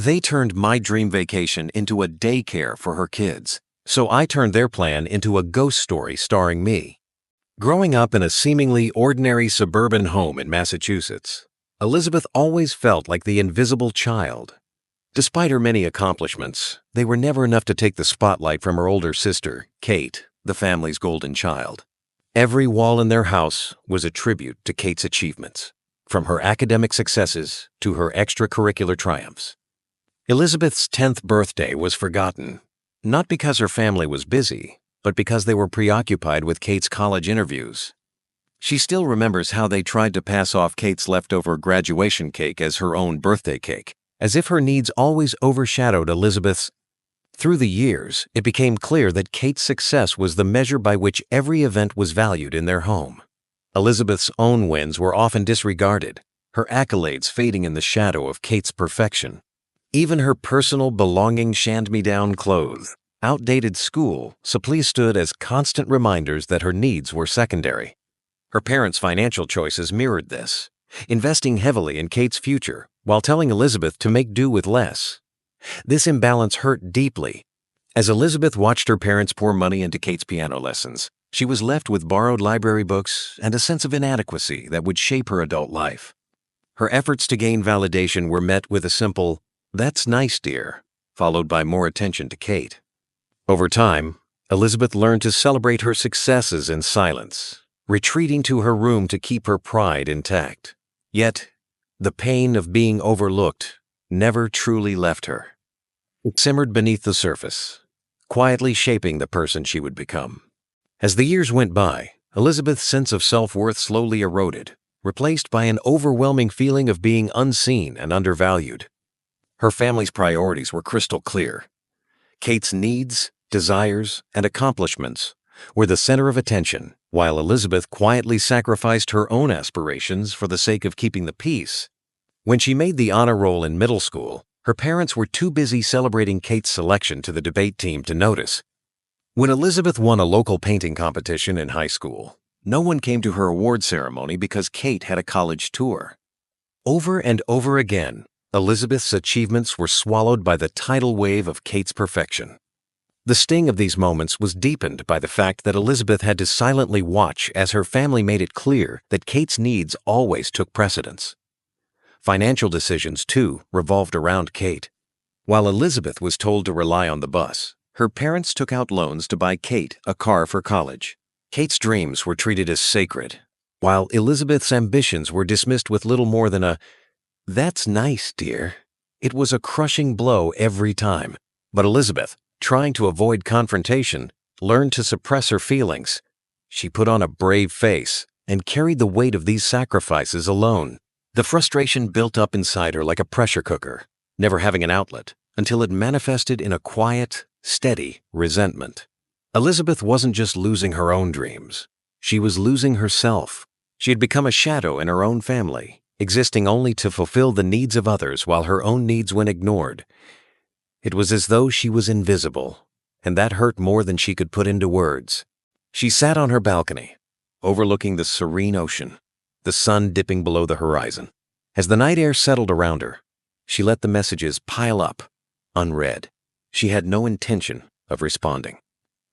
They turned my dream vacation into a daycare for her kids, so I turned their plan into a ghost story starring me. Growing up in a seemingly ordinary suburban home in Massachusetts, Elizabeth always felt like the invisible child. Despite her many accomplishments, they were never enough to take the spotlight from her older sister, Kate, the family's golden child. Every wall in their house was a tribute to Kate's achievements, from her academic successes to her extracurricular triumphs. Elizabeth's 10th birthday was forgotten, not because her family was busy, but because they were preoccupied with Kate's college interviews. She still remembers how they tried to pass off Kate's leftover graduation cake as her own birthday cake, as if her needs always overshadowed Elizabeth's. Through the years, it became clear that Kate's success was the measure by which every event was valued in their home. Elizabeth's own wins were often disregarded, her accolades fading in the shadow of Kate's perfection. Even her personal belongings, hand-me-down clothes, outdated school supplies stood as constant reminders that her needs were secondary. Her parents' financial choices mirrored this, investing heavily in Kate's future while telling Elizabeth to make do with less. This imbalance hurt deeply. As Elizabeth watched her parents pour money into Kate's piano lessons, she was left with borrowed library books and a sense of inadequacy that would shape her adult life. Her efforts to gain validation were met with a simple, "That's nice, dear," followed by more attention to Kate. Over time, Elizabeth learned to celebrate her successes in silence, retreating to her room to keep her pride intact. Yet, the pain of being overlooked never truly left her. It simmered beneath the surface, quietly shaping the person she would become. As the years went by, Elizabeth's sense of self-worth slowly eroded, replaced by an overwhelming feeling of being unseen and undervalued. Her family's priorities were crystal clear. Kate's needs, desires, and accomplishments were the center of attention, while Elizabeth quietly sacrificed her own aspirations for the sake of keeping the peace. When she made the honor roll in middle school, her parents were too busy celebrating Kate's selection to the debate team to notice. When Elizabeth won a local painting competition in high school, no one came to her award ceremony because Kate had a college tour. Over and over again, Elizabeth's achievements were swallowed by the tidal wave of Kate's perfection. The sting of these moments was deepened by the fact that Elizabeth had to silently watch as her family made it clear that Kate's needs always took precedence. Financial decisions, too, revolved around Kate. While Elizabeth was told to rely on the bus, her parents took out loans to buy Kate a car for college. Kate's dreams were treated as sacred, while Elizabeth's ambitions were dismissed with little more than a, "That's nice, dear." It was a crushing blow every time. But Elizabeth, trying to avoid confrontation, learned to suppress her feelings. She put on a brave face and carried the weight of these sacrifices alone. The frustration built up inside her like a pressure cooker, never having an outlet, until it manifested in a quiet, steady resentment. Elizabeth wasn't just losing her own dreams. She was losing herself. She had become a shadow in her own family, existing only to fulfill the needs of others while her own needs went ignored. It was as though she was invisible, and that hurt more than she could put into words. She sat on her balcony, overlooking the serene ocean, the sun dipping below the horizon. As the night air settled around her, she let the messages pile up, unread. She had no intention of responding.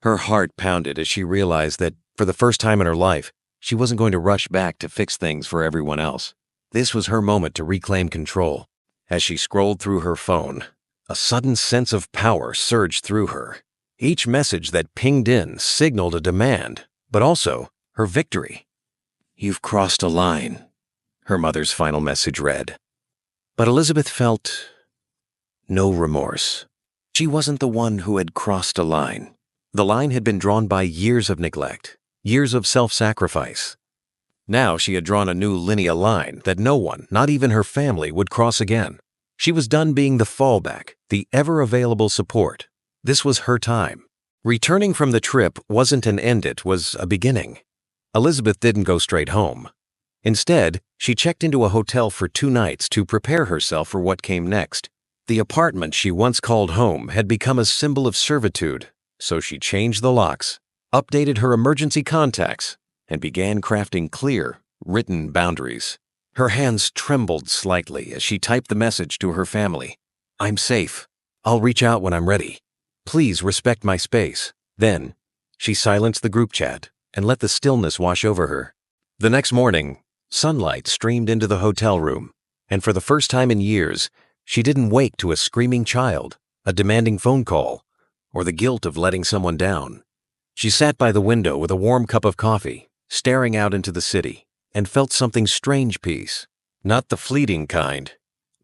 Her heart pounded as she realized that, for the first time in her life, she wasn't going to rush back to fix things for everyone else. This was her moment to reclaim control. As she scrolled through her phone, a sudden sense of power surged through her. Each message that pinged in signaled a demand, but also her victory. "You've crossed a line," her mother's final message read. But Elizabeth felt no remorse. She wasn't the one who had crossed a line. The line had been drawn by years of neglect, years of self-sacrifice. Now she had drawn a new linear line that no one, not even her family, would cross again. She was done being the fallback, the ever-available support. This was her time. Returning from the trip wasn't an end, it was a beginning. Elizabeth didn't go straight home. Instead, she checked into a hotel for 2 nights to prepare herself for what came next. The apartment she once called home had become a symbol of servitude, so she changed the locks, updated her emergency contacts, and began crafting clear, written boundaries. Her hands trembled slightly as she typed the message to her family. I'm safe. I'll reach out when I'm ready. Please respect my space. Then, she silenced the group chat and let the stillness wash over her. The next morning, sunlight streamed into the hotel room, and for the first time in years, she didn't wake to a screaming child, a demanding phone call, or the guilt of letting someone down. She sat by the window with a warm cup of coffee, staring out into the city, and felt something strange peace. Not the fleeting kind,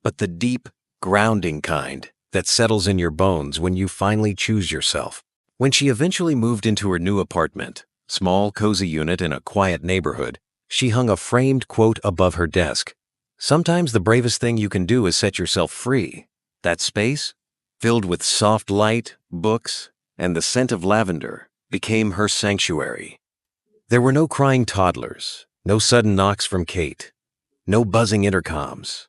but the deep, grounding kind that settles in your bones when you finally choose yourself. When she eventually moved into her new apartment, small, cozy unit in a quiet neighborhood, she hung a framed quote above her desk. Sometimes the bravest thing you can do is set yourself free. That space, filled with soft light, books, and the scent of lavender, became her sanctuary. There were no crying toddlers, no sudden knocks from Kate, no buzzing intercoms,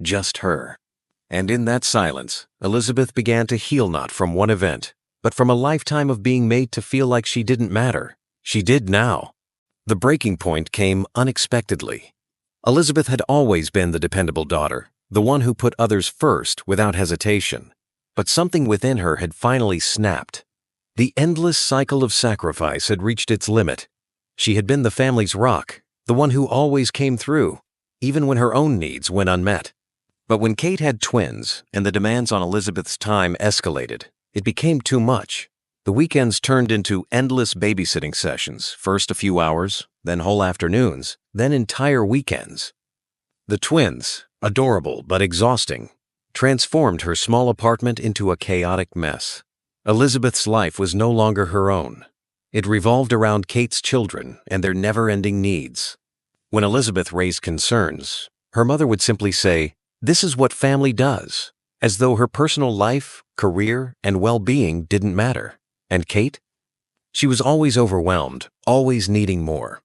just her. And in that silence, Elizabeth began to heal not from one event, but from a lifetime of being made to feel like she didn't matter. She did now. The breaking point came unexpectedly. Elizabeth had always been the dependable daughter, the one who put others first without hesitation. But something within her had finally snapped. The endless cycle of sacrifice had reached its limit. She had been the family's rock, the one who always came through, even when her own needs went unmet. But when Kate had twins and the demands on Elizabeth's time escalated, it became too much. The weekends turned into endless babysitting sessions, first a few hours, then whole afternoons, then entire weekends. The twins, adorable but exhausting, transformed her small apartment into a chaotic mess. Elizabeth's life was no longer her own. It revolved around Kate's children and their never-ending needs. When Elizabeth raised concerns, her mother would simply say, "This is what family does," as though her personal life, career, and well-being didn't matter. And Kate? She was always overwhelmed, always needing more.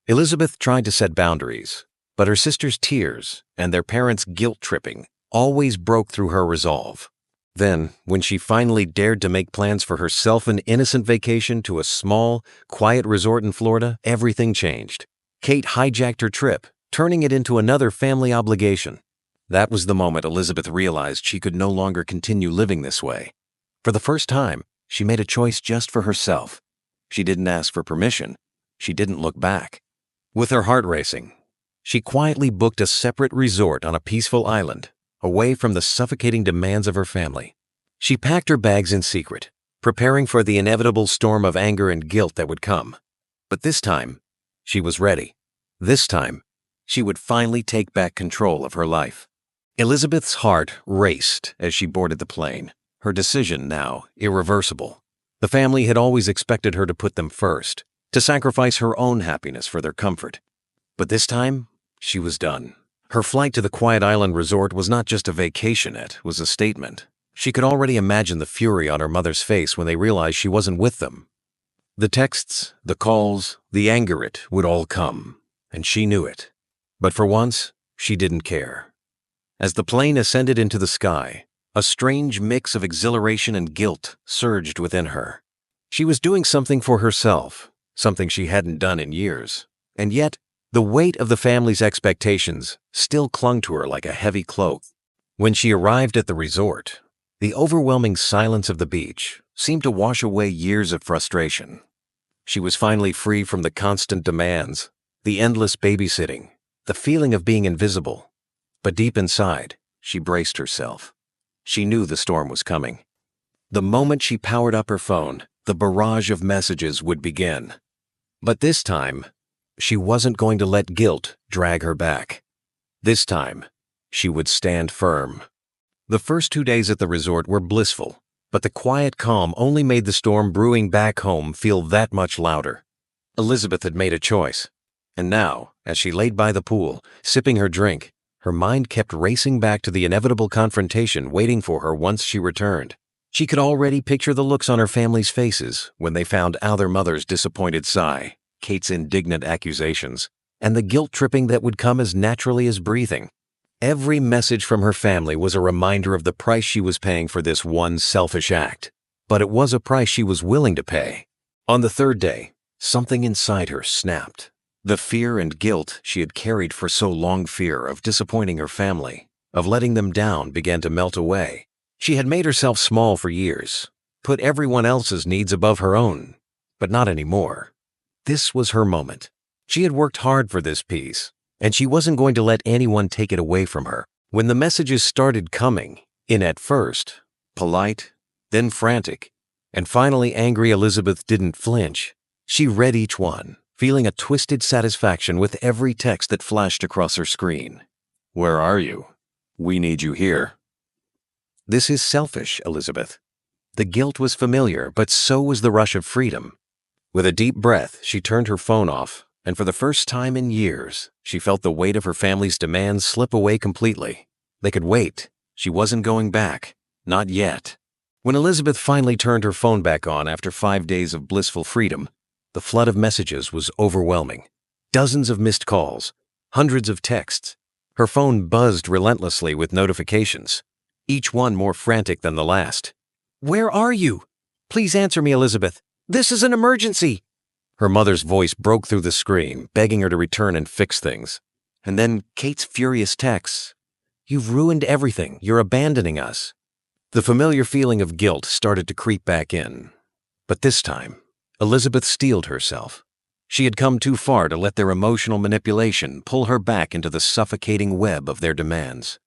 Elizabeth tried to set boundaries, but her sister's tears and their parents' guilt-tripping always broke through her resolve. Then, when she finally dared to make plans for herself an innocent vacation to a small, quiet resort in Florida, everything changed. Kate hijacked her trip, turning it into another family obligation. That was the moment Elizabeth realized she could no longer continue living this way. For the first time, she made a choice just for herself. She didn't ask for permission. She didn't look back. With her heart racing, she quietly booked a separate resort on a peaceful island, away from the suffocating demands of her family. She packed her bags in secret, preparing for the inevitable storm of anger and guilt that would come. But this time, she was ready. This time, she would finally take back control of her life. Elizabeth's heart raced as she boarded the plane, her decision now irreversible. The family had always expected her to put them first, to sacrifice her own happiness for their comfort. But this time, she was done. Her flight to the quiet island resort was not just a vacation, it was a statement. She could already imagine the fury on her mother's face when they realized she wasn't with them. The texts, the calls, the anger, it would all come, and she knew it. But for once, she didn't care. As the plane ascended into the sky, a strange mix of exhilaration and guilt surged within her. She was doing something for herself, something she hadn't done in years, and yet the weight of the family's expectations still clung to her like a heavy cloak. When she arrived at the resort, the overwhelming silence of the beach seemed to wash away years of frustration. She was finally free from the constant demands, the endless babysitting, the feeling of being invisible. But deep inside, she braced herself. She knew the storm was coming. The moment she powered up her phone, the barrage of messages would begin. But this time, she wasn't going to let guilt drag her back. This time, she would stand firm. The first 2 days at the resort were blissful, but the quiet calm only made the storm brewing back home feel that much louder. Elizabeth had made a choice, and now, as she laid by the pool, sipping her drink, her mind kept racing back to the inevitable confrontation waiting for her once she returned. She could already picture the looks on her family's faces when they found out their mother's disappointed sigh, Kate's indignant accusations, and the guilt-tripping that would come as naturally as breathing. Every message from her family was a reminder of the price she was paying for this one selfish act. But it was a price she was willing to pay. On the third day, something inside her snapped. The fear and guilt she had carried for so long, fear of disappointing her family, of letting them down began to melt away. She had made herself small for years, put everyone else's needs above her own, but not anymore. This was her moment. She had worked hard for this peace, and she wasn't going to let anyone take it away from her. When the messages started coming, in at first, polite, then frantic, and finally angry, Elizabeth didn't flinch. She read each one, feeling a twisted satisfaction with every text that flashed across her screen. "Where are you? We need you here." "This is selfish, Elizabeth." The guilt was familiar, but so was the rush of freedom. With a deep breath, she turned her phone off, and for the first time in years, she felt the weight of her family's demands slip away completely. They could wait. She wasn't going back. Not yet. When Elizabeth finally turned her phone back on after 5 days of blissful freedom, the flood of messages was overwhelming. Dozens of missed calls, hundreds of texts. Her phone buzzed relentlessly with notifications, each one more frantic than the last. "Where are you? Please answer me, Elizabeth. This is an emergency." Her mother's voice broke through the screen, begging her to return and fix things. And then Kate's furious texts. "You've ruined everything. You're abandoning us." The familiar feeling of guilt started to creep back in. But this time, Elizabeth steeled herself. She had come too far to let their emotional manipulation pull her back into the suffocating web of their demands.